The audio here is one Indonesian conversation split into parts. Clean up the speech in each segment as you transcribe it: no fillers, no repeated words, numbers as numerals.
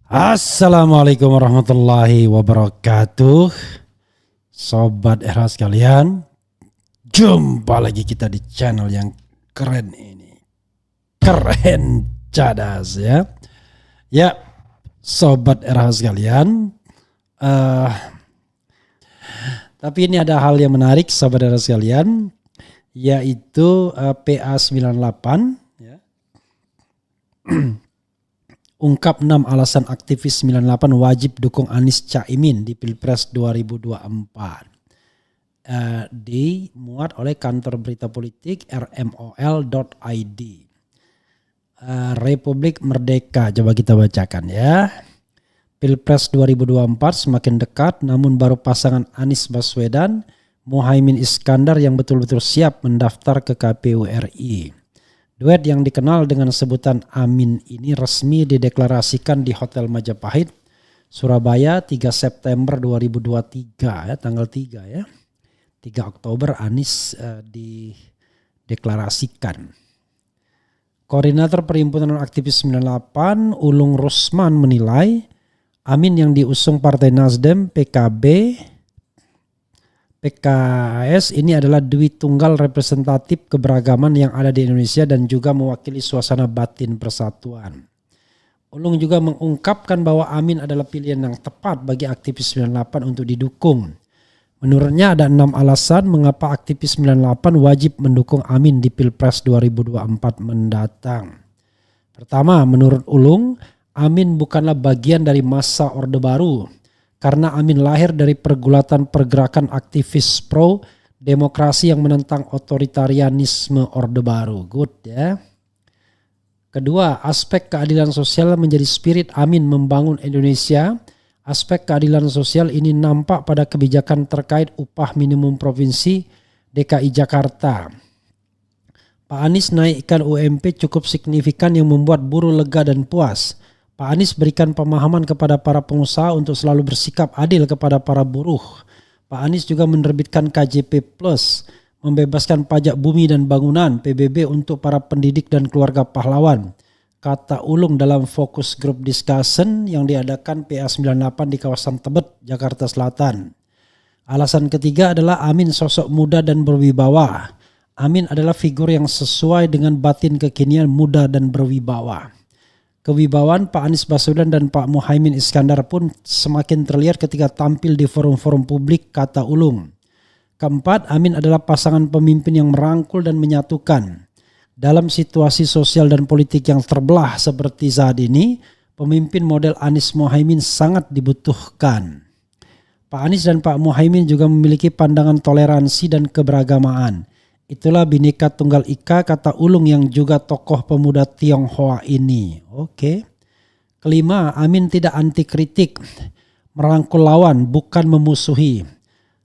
Assalamualaikum warahmatullahi wabarakatuh. Sobat Era sekalian, jumpa lagi kita di channel yang keren ini. Keren cadas ya. Ya, Sobat Era sekalian. Tapi ini ada hal yang menarik Sobat Era sekalian, yaitu PA98 ya. Ungkap 6 alasan aktivis 98 wajib dukung Anies Caimin di Pilpres 2024. Dimuat oleh kantor berita politik rmol.id. Republik Merdeka, coba kita bacakan ya. Pilpres 2024 semakin dekat, namun baru pasangan Anies Baswedan, Muhaimin Iskandar yang betul-betul siap mendaftar ke KPU RI. Duet yang dikenal dengan sebutan Amin ini resmi dideklarasikan di Hotel Majapahit, Surabaya 3 September 2023 ya, tanggal 3 ya. 3 Oktober Anies dideklarasikan. Koordinator Perhimpunan Aktivis 98 Ulung Rusman menilai Amin yang diusung Partai Nasdem, PKB, PKS ini adalah dui tunggal representatif keberagaman yang ada di Indonesia dan juga mewakili suasana batin persatuan. Ulung juga mengungkapkan bahwa Amin adalah pilihan yang tepat bagi aktivis 98 untuk didukung. Menurutnya ada 6 alasan mengapa aktivis 98 wajib mendukung Amin di Pilpres 2024 mendatang. Pertama, menurut Ulung, Amin bukanlah bagian dari masa Orde Baru. Karena Amin lahir dari pergulatan pergerakan aktivis pro demokrasi yang menentang otoritarianisme Orde Baru. Good ya. Kedua, aspek keadilan sosial menjadi spirit Amin membangun Indonesia. Aspek keadilan sosial ini nampak pada kebijakan terkait upah minimum provinsi DKI Jakarta. Pak Anies naikkan UMP cukup signifikan yang membuat buruh lega dan puas. Pak Anies berikan pemahaman kepada para pengusaha untuk selalu bersikap adil kepada para buruh. Pak Anies juga menerbitkan KJP Plus, membebaskan pajak bumi dan bangunan, PBB untuk para pendidik dan keluarga pahlawan. Kata Ulung dalam fokus group discussion yang diadakan PA98 di kawasan Tebet, Jakarta Selatan. Alasan ketiga adalah Amin sosok muda dan berwibawa. Amin adalah figur yang sesuai dengan batin kekinian muda dan berwibawa. Kewibawaan Pak Anies Baswedan dan Pak Muhaimin Iskandar pun semakin terlihat ketika tampil di forum-forum publik, kata Ulung. Keempat, Amin adalah pasangan pemimpin yang merangkul dan menyatukan. Dalam situasi sosial dan politik yang terbelah seperti saat ini, pemimpin model Anies Muhaimin sangat dibutuhkan. Pak Anies dan Pak Muhaimin juga memiliki pandangan toleransi dan keberagamaan. Itulah Bhinneka Tunggal Ika, kata Ulung yang juga tokoh pemuda Tionghoa ini. Oke. Kelima, Amin tidak anti kritik, merangkul lawan, bukan memusuhi.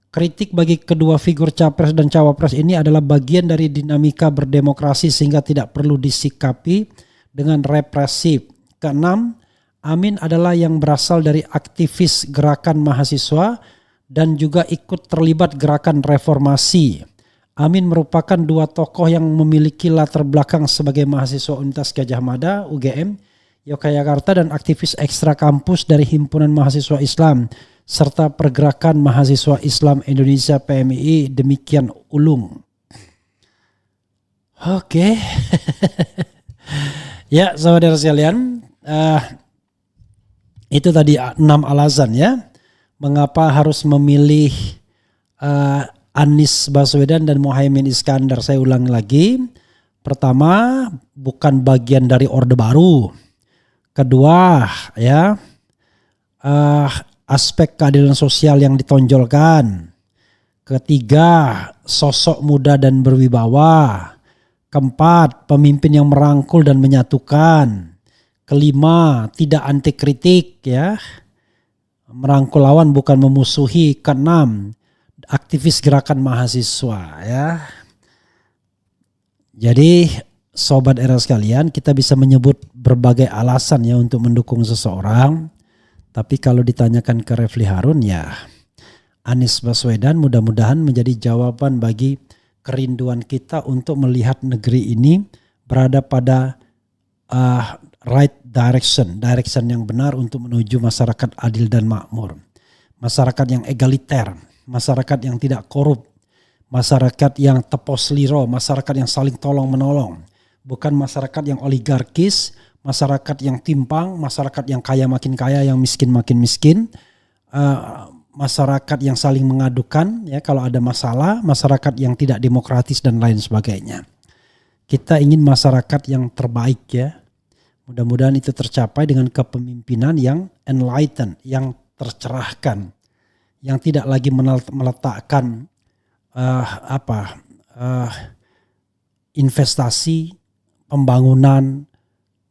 Kritik bagi kedua figur capres dan cawapres ini adalah bagian dari dinamika berdemokrasi sehingga tidak perlu disikapi dengan represif. Keenam, Amin adalah yang berasal dari aktivis gerakan mahasiswa dan juga ikut terlibat gerakan reformasi. Amin merupakan dua tokoh yang memiliki latar belakang sebagai mahasiswa Universitas Gadjah Mada UGM Yogyakarta dan aktivis ekstra kampus dari Himpunan Mahasiswa Islam serta Pergerakan Mahasiswa Islam Indonesia PMII. Demikian Ulung. Oke. Ya, saudara sekalian, itu tadi 6 alasan ya mengapa harus memilih Anies Baswedan dan Muhaimin Iskandar. Saya ulang lagi. Pertama, bukan bagian dari Orde Baru. Kedua, ya, aspek keadilan sosial yang ditonjolkan. Ketiga, sosok muda dan berwibawa. Keempat, pemimpin yang merangkul dan menyatukan. Kelima, tidak anti kritik, ya, merangkul lawan bukan memusuhi. Keenam, aktivis gerakan mahasiswa ya. Jadi sobat era sekalian, kita bisa menyebut berbagai alasan ya untuk mendukung seseorang. Tapi kalau ditanyakan ke Refli Harun ya Anies Baswedan mudah-mudahan menjadi jawaban bagi kerinduan kita untuk melihat negeri ini berada pada right direction yang benar untuk menuju masyarakat adil dan makmur. Masyarakat yang egaliter, masyarakat yang tidak korup, masyarakat yang tepos liro, masyarakat yang saling tolong menolong. Bukan masyarakat yang oligarkis, masyarakat yang timpang, masyarakat yang kaya makin kaya, yang miskin makin miskin. Masyarakat yang saling mengadukan ya kalau ada masalah, masyarakat yang tidak demokratis dan lain sebagainya. Kita ingin masyarakat yang terbaik ya. Mudah-mudahan itu tercapai dengan kepemimpinan yang enlightened, yang tercerahkan, yang tidak lagi meletakkan investasi, pembangunan,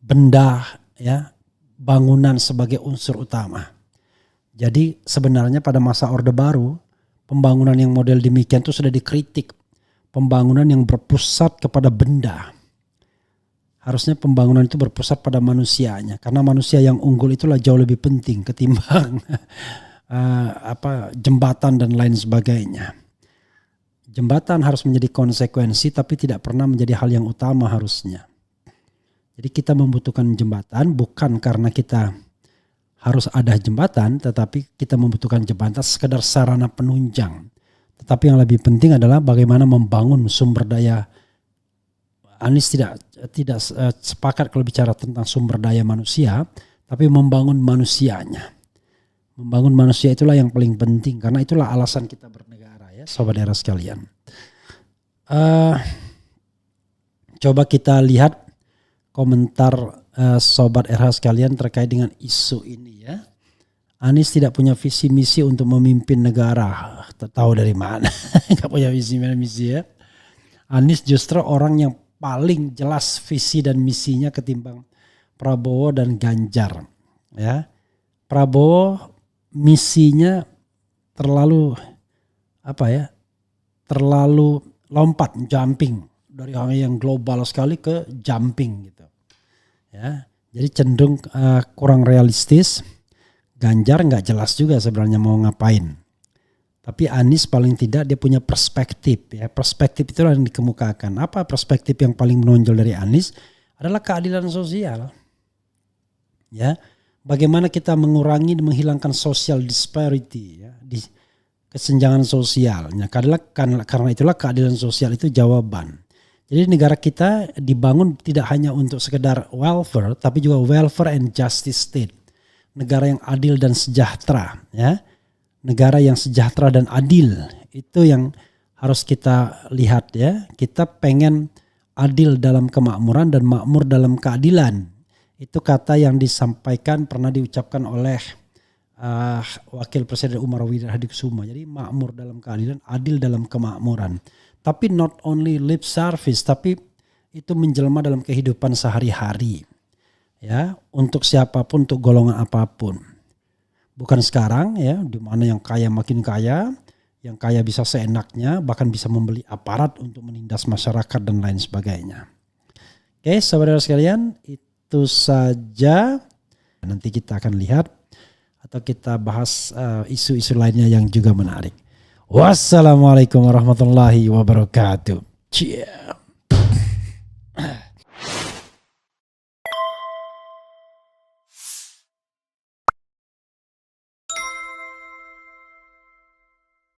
benda ya, bangunan sebagai unsur utama. Jadi sebenarnya pada masa Orde Baru, pembangunan yang model demikian itu sudah dikritik. Pembangunan yang berpusat kepada benda. Harusnya pembangunan itu berpusat pada manusianya. Karena manusia yang unggul itulah jauh lebih penting ketimbang jembatan dan lain sebagainya. Jembatan harus menjadi konsekuensi tapi tidak pernah menjadi hal yang utama harusnya. Jadi kita membutuhkan jembatan bukan karena kita harus ada jembatan, tetapi kita membutuhkan jembatan sekedar sarana penunjang. Tetapi yang lebih penting adalah bagaimana membangun sumber daya. Anies tidak sepakat kalau bicara tentang sumber daya manusia, tapi membangun manusianya. Membangun manusia itulah yang paling penting, karena itulah alasan kita bernegara ya, sobat era sekalian. Coba kita lihat komentar sobat RH sekalian terkait dengan isu ini ya. Anies tidak punya visi misi untuk memimpin negara. Tahu dari mana? Gak punya visi misi ya. Anies justru orang yang paling jelas visi dan misinya ketimbang Prabowo dan Ganjar. Ya, Prabowo misinya terlalu terlalu lompat, jumping dari hal yang global sekali ke jumping gitu. Ya, jadi cenderung kurang realistis. Ganjar nggak jelas juga sebenarnya mau ngapain. Tapi Anies paling tidak dia punya perspektif ya. Perspektif itulah yang dikemukakan. Apa perspektif yang paling menonjol dari Anies? Adalah keadilan sosial. Ya, bagaimana kita mengurangi dan menghilangkan social disparity ya, di kesenjangan sosialnya. Karena itulah keadilan sosial itu jawaban. Jadi negara kita dibangun tidak hanya untuk sekedar welfare, tapi juga welfare and justice state. Negara yang adil dan sejahtera, ya. Negara yang sejahtera dan adil, itu yang harus kita lihat ya. Kita pengen adil dalam kemakmuran dan makmur dalam keadilan. Itu kata yang disampaikan, pernah diucapkan oleh Wakil Presiden Umar Hadikusuma. Jadi makmur dalam keadilan, adil dalam kemakmuran. Tapi not only lip service, tapi itu menjelma dalam kehidupan sehari-hari. Ya, untuk siapapun, untuk golongan apapun. Bukan sekarang ya, di mana yang kaya makin kaya, yang kaya bisa seenaknya, bahkan bisa membeli aparat untuk menindas masyarakat dan lain sebagainya. Oke, saudara sekalian, itu saja. Nanti kita akan lihat atau kita bahas isu-isu lainnya yang juga menarik. Wassalamualaikum warahmatullahi wabarakatuh. Cia.